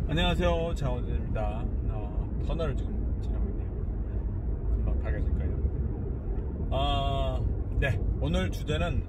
안녕하세요, 장원준입니다. 터널을 지금 지나고 있네요. 금방 밝아질 거예요. 네, 오늘 주제는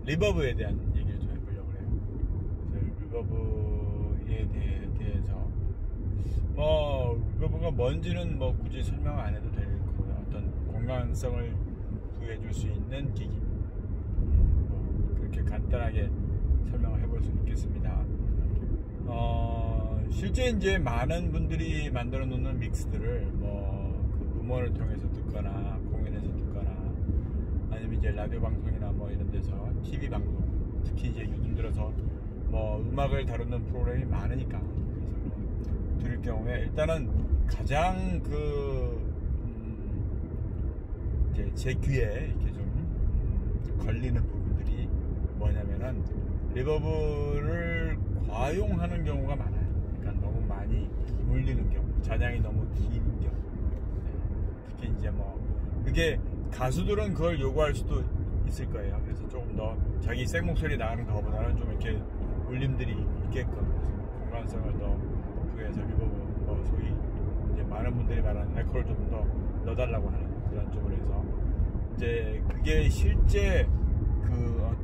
리버브에 대한 얘기를 좀 해보려고 해요. 리버브에 대해서 리버브가 뭔지는 굳이 설명 안 해도 될 거고요. 어떤 공간성을 부여해줄 수 있는 기기, 그렇게 간단하게 설명을 해볼 수 있겠습니다. 실제 이제 많은 분들이 만들어 놓는 믹스들을 그 음원을 통해서 듣거나 공연에서 듣거나 아니면 이제 라디오 방송이나 이런 데서 TV 방송, 특히 이제 요즘 들어서 음악을 다루는 프로그램이 많으니까 그래서 들을 경우에 일단은 가장 이제 제 귀에 이렇게 좀 걸리는 부분들이 뭐냐면은 리버브를 과용하는 경우가 많아요. 그러니까 너무 많이 울리는 경우, 잔향이 너무 긴 경우. 특히 이제 그게 가수들은 그걸 요구할 수도 있을 거예요. 그래서 조금 더 자기 생 목소리 나가는 것보다는 좀 이렇게 울림들이 있게끔 공간성을 더 부여해서 리버브, 소위 이제 많은 분들이 말하는 에코를 좀 더 넣어달라고 하는 그런 쪽으로 해서 이제 그게 실제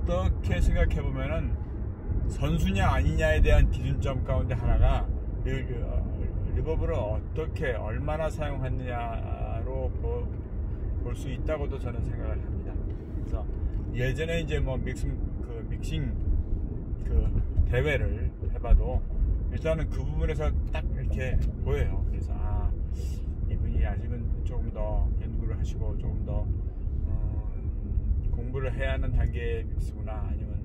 어떻게 생각해 보면은 선수냐 아니냐에 대한 기준점 가운데 하나가 리버브를 어떻게 얼마나 사용했느냐로 볼 수 있다고도 저는 생각을 합니다. 그래서 예전에 이제 믹싱 대회를 해봐도 일단은 그 부분에서 딱 이렇게 보여요. 그래서 이분이 아직은 조금 더 연구를 하시고 조금 더 공부를 해야 하는 단계의 믹스구나, 아니면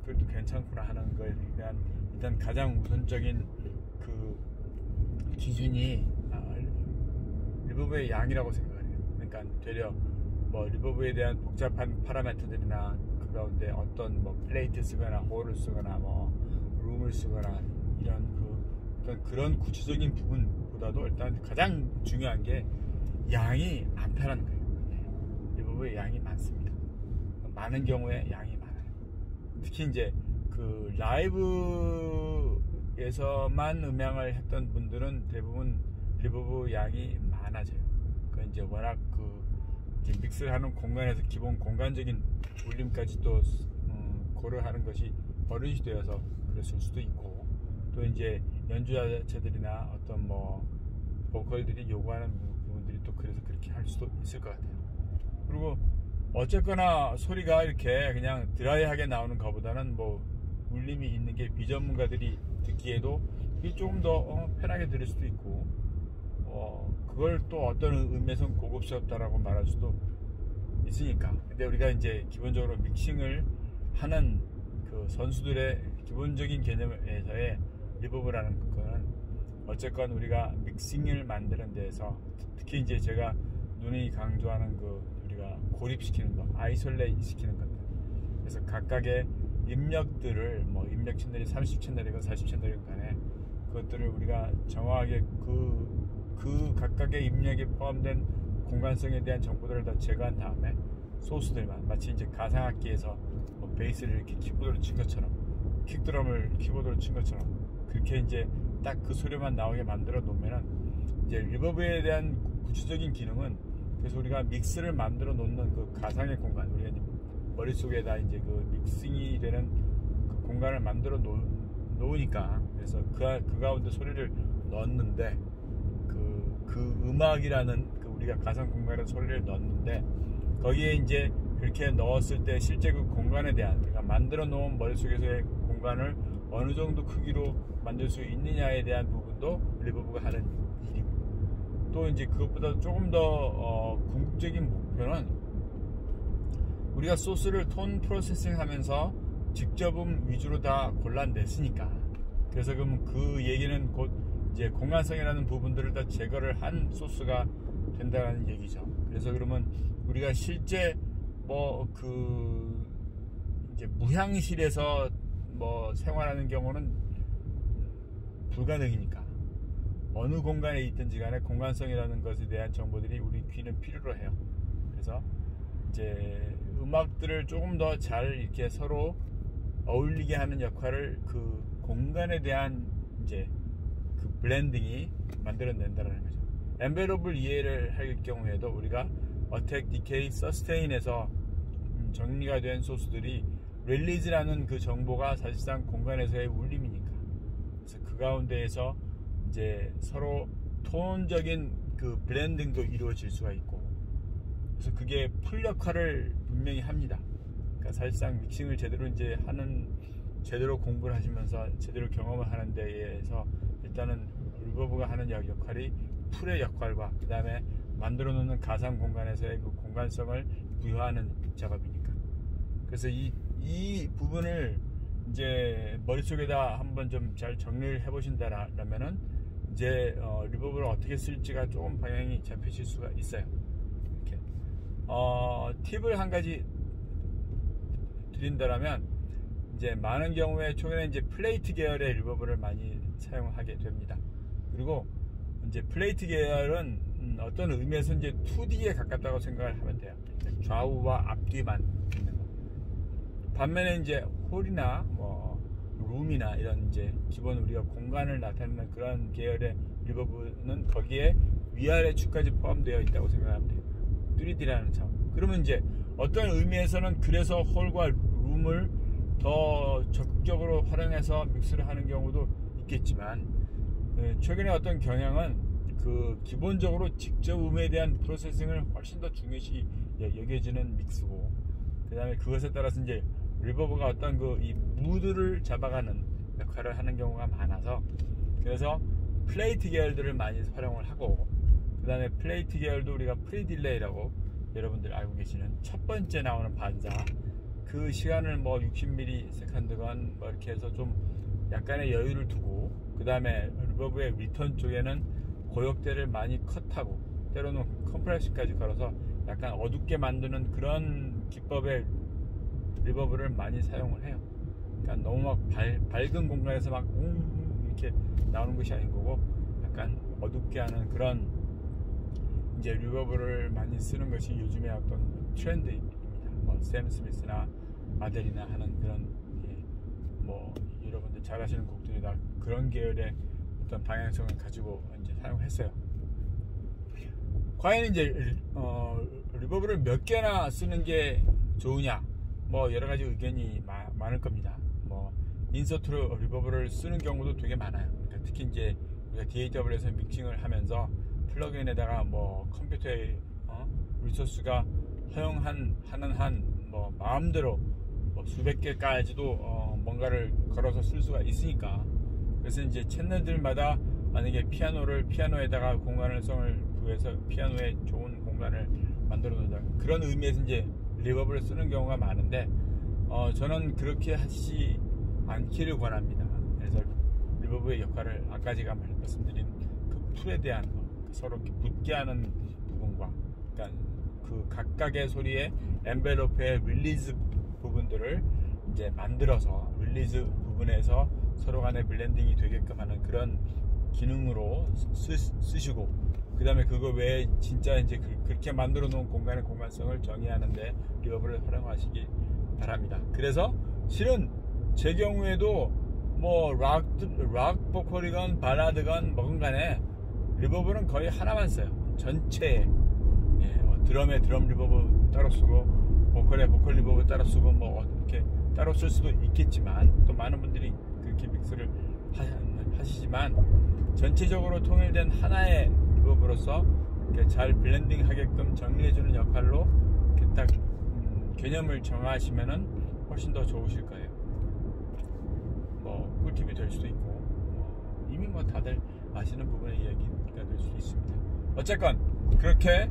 그래도 괜찮구나 하는 거에 대한 일단 가장 우선적인 기준이 리버브의 양이라고 생각을 해요. 그러니까 되려 리버브에 대한 복잡한 파라미터들이나 그 가운데 어떤 플레이트 쓰거나 홀을 쓰거나 룸을 쓰거나 이런 그런 구체적인 부분보다도 일단 가장 중요한 게 양이 많다는 거예요. 리버브의 양이 많습니다. 많은 경우에 양이 많아요. 특히 이제 라이브에서만 음향을 했던 분들은 대부분 리버브 양이 많아져요. 그러니까 이제 워낙 이제 믹스를 하는 공간에서 기본 공간적인 울림까지 또 고려하는 것이 버릇이 되어서 그랬을 수도 있고, 또 이제 연주자들이나 어떤 보컬들이 요구하는 부분들이 또 그래서 그렇게 할 수도 있을 것 같아요. 그리고 어쨌거나 소리가 이렇게 그냥 드라이하게 나오는 것보다는 울림이 있는 게 비전문가들이 듣기에도 조금 더 편하게 들을 수도 있고, 그걸 또 어떤 의미에서는 고급스럽다라고 말할 수도 있으니까. 근데 우리가 이제 기본적으로 믹싱을 하는 선수들의 기본적인 개념에서의 리버브라는 거는 어쨌건 우리가 믹싱을 만드는 데에서 특히 이제 제가 눈이 강조하는 우리가 고립시키는 거, 아이솔레이트 시키는 것들. 그래서 각각의 입력들을 입력 채널이 30채널이건 40채널이건 간에 그것들을 우리가 정확하게 그 각각의 입력에 포함된 공간성에 대한 정보들을 다 제거한 다음에 소스들만 마치 이제 가상악기에서 베이스를 이렇게 키보드로 친 것처럼, 킥드럼을 키보드로 친 것처럼 그렇게 이제 딱 그 소리만 나오게 만들어 놓으면은 이제 리버브에 대한 구체적인 기능은, 그래서 우리가 믹스를 만들어 놓는 가상의 공간, 우리가 이제 머릿속에다 이제 믹싱이 되는 공간을 만들어 놓으니까, 그래서 그 가운데 소리를 넣었는데 그 음악이라는 우리가 가상 공간에 소리를 넣었는데 거기에 이제 그렇게 넣었을 때 실제 그 공간에 대한, 그러니까 만들어 놓은 머릿속에서의 공간을 어느 정도 크기로 만들 수 있느냐에 대한 부분도 리버브가 하는 일이고, 또 이제 그것보다 조금 더 궁극적인 목표는 우리가 소스를 톤 프로세싱 하면서 직접 위주로 다 골라냈으니까, 그래서 그러면 그 얘기는 곧 이제 공간성이라는 부분들을 다 제거를 한 소스가 된다는 얘기죠. 그래서 그러면 우리가 실제 이제 무향실에서 생활하는 경우는 불가능이니까 어느 공간에 있든지 간에 공간성이라는 것에 대한 정보들이 우리 귀는 필요로 해요. 그래서 이제 음악들을 조금 더 잘 이렇게 서로 어울리게 하는 역할을 그 공간에 대한 이제 그 블렌딩이 만들어낸다는 거죠. 엔벨롭을 이해를 할 경우에도 우리가 어택, 디케이, 서스테인에서 정리가 된 소스들이 릴리즈라는 그 정보가 사실상 공간에서의 울림이니까, 그래서 그 가운데에서 이제 서로 톤적인 그 블렌딩도 이루어질 수가 있고, 그래서 그게 풀 역할을 분명히 합니다. 그러니까 사실상 믹싱을 제대로 이제 제대로 공부를 하시면서 제대로 경험을 하는 데에서 일단은 리버브가 하는 역할이 풀의 역할과 그 다음에 만들어 놓는 가상 공간에서의 그 공간성을 부여하는 작업이니까, 그래서 이 부분을 이제 머릿속에다 한번 좀 잘 정리를 해 보신다라면은 이제 리버브를 어떻게 쓸지가 조금 방향이 잡히실 수가 있어요. 이렇게 팁을 한 가지 드린다라면, 이제 많은 경우에 초기에는 이제 플레이트 계열의 리버브를 많이 사용하게 됩니다. 그리고 이제 플레이트 계열은 어떤 의미에서 이제 2D에 가깝다고 생각을 하면 돼요. 좌우와 앞뒤만 있는 거. 반면에 이제 홀이나 뭐 룸이나 이런 이제 기본 우리가 공간을 나타내는 그런 계열의 리버브는 거기에 위아래 축까지 포함되어 있다고 생각하면 돼요. 3D라는 차원. 그러면 이제 어떤 의미에서는 그래서 홀과 룸을 더 적극적으로 활용해서 믹스를 하는 경우도 있겠지만, 최근에 어떤 경향은 그 기본적으로 직접 음에 대한 프로세싱을 훨씬 더 중요시 여겨지는 믹스고, 그 다음에 그것에 따라서 이제 리버브가 어떤 이 무드를 잡아가는 역할을 하는 경우가 많아서, 그래서 플레이트 계열들을 많이 활용을 하고, 그 다음에 플레이트 계열도 우리가 프리딜레이라고 여러분들 알고 계시는 첫 번째 나오는 반사, 그 시간을 뭐 60ms건 뭐 이렇게 해서 좀 약간의 여유를 두고, 그 다음에 리버브의 리턴 쪽에는 고역대를 많이 컷하고 때로는 컴프레션까지 걸어서 약간 어둡게 만드는 그런 기법의 리버브를 많이 사용을 해요. 그러니까 너무 막 밝은 공간에서 막 이렇게 나오는 것이 아닌 거고, 약간 어둡게 하는 그런 이제 리버브를 많이 쓰는 것이 요즘의 어떤 트렌드입니다. 뭐 샘 스미스나 아델이나 하는 그런 뭐 여러분들 잘 아시는 곡들이 다 그런 계열의 어떤 방향성을 가지고 이제 사용했어요. 과연 이제 리버브를 몇 개나 쓰는 게 좋으냐, 뭐 여러 가지 의견이 많을 겁니다. 뭐 인서트로 리버브를 쓰는 경우도 되게 많아요. 그러니까 특히 이제 우리가 DAW에서 믹싱을 하면서 플러그인에다가 뭐 컴퓨터의 리소스가 허용하는 한 뭐 마음대로 뭐 수백 개까지도 뭔가를 걸어서 쓸 수가 있으니까, 그래서 이제 채널들마다 만약에 피아노에다가 공간성을 부여해서 피아노에 좋은 공간을 만들어 놓는다, 그런 의미에서 이제 리버브를 쓰는 경우가 많은데, 저는 그렇게 하시지 않기를 권합니다. 그래서 리버브의 역할을 아까 제가 말씀드린 그 풀에 대한 거, 서로 이렇게 붙게 하는 부분과, 그러니까 그 각각의 소리의 엔벨로프의 릴리즈 부분들을 이제 만들어서 릴리즈 부분에서 서로 간의 블렌딩이 되게끔 하는 그런 기능으로 쓰시고, 그 다음에 그거 외에 진짜 이제 그렇게 만들어 놓은 공간의 공간성을 정의하는데 리버브를 활용하시기 바랍니다. 그래서 실은 제 경우에도 뭐 락 보컬이건 발라드건 뭐건 간에 리버브는 거의 하나만 써요. 전체에 드럼에 드럼 리버브 따로 쓰고, 보컬에 보컬 리버브 따로 쓰고, 뭐 이렇게 따로 쓸 수도 있겠지만, 또 많은 분들이 그렇게 믹스를 하시지만, 전체적으로 통일된 하나의 리버브로서 이렇게 잘 블렌딩 하게끔 정리해주는 역할로 이렇게 딱 개념을 정하시면은 훨씬 더 좋으실 거예요. 뭐 꿀팁이 될 수도 있고, 이미 뭐 다들 아시는 부분의 이야기가 될 수도 있습니다. 어쨌건 그렇게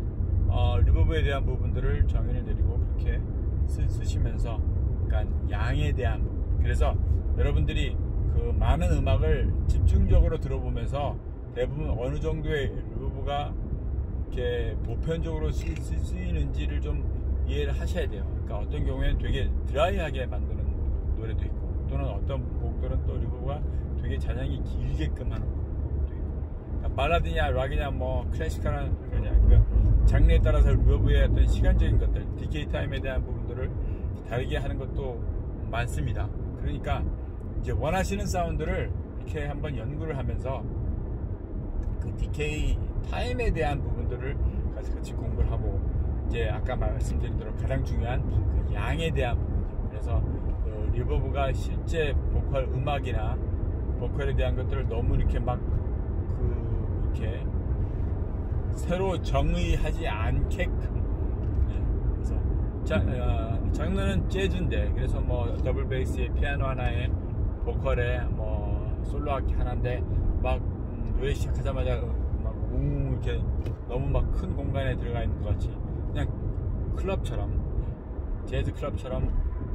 리버브에 대한 부분들을 정의를 내리고 그렇게 쓰시면서, 그러니까 양에 대한 부분, 그래서 여러분들이 그 많은 음악을 집중적으로 들어보면서 대부분 어느 정도의 리버브가 이렇게 보편적으로 쓰이는지를 좀 이해를 하셔야 돼요. 그러니까 어떤 경우에는 되게 드라이하게 만드는 노래도 있고, 또는 어떤 곡들은 또 리버브가 되게 잔향이 길게끔 하는 곡도 있고, 그러니까 발라드냐 락이냐 뭐 클래식한 거냐, 그 장르에 따라서 리버브의 어떤 시간적인 것들, 디케이 타임에 대한 부분들을 다르게 하는 것도 많습니다. 그러니까 이제 원하시는 사운드를 이렇게 한번 연구를 하면서 그 디케이 타임에 대한 부분들을 같이 공부를 하고, 이제 아까 말씀드린 대로 가장 중요한 그 양에 대한 부분들, 그래서 그 리버브가 실제 보컬 음악이나 보컬에 대한 것들을 너무 이렇게 막 이렇게 새로 정의하지 않게끔, 그래서 장르는 재즈인데, 그래서 뭐 더블 베이스에 피아노 하나에 보컬에 뭐 솔로 악기 하나인데 막 노래 시작하자마자 막 이렇게 너무 막 큰 공간에 들어가 있는 것 같이, 그냥 클럽처럼, 재즈 클럽처럼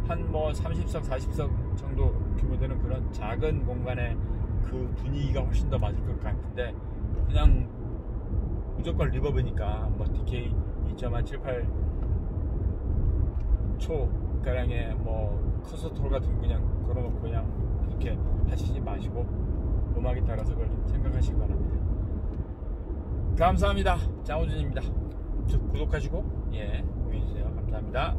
한 뭐 30석 40석 정도 규모 되는 그런 작은 공간에 그 분위기가 훨씬 더 맞을 것 같은데, 그냥 무조건 리버브니까 뭐 DK 2.78 초 가량의 뭐 커서톨 같은 거 그냥 걸어놓고 그냥 이렇게 하시지 마시고 음악에 따라서 그걸 좀 생각하시기 바랍니다. 감사합니다. 장호준입니다. 구독하시고 공유해주세요. 감사합니다.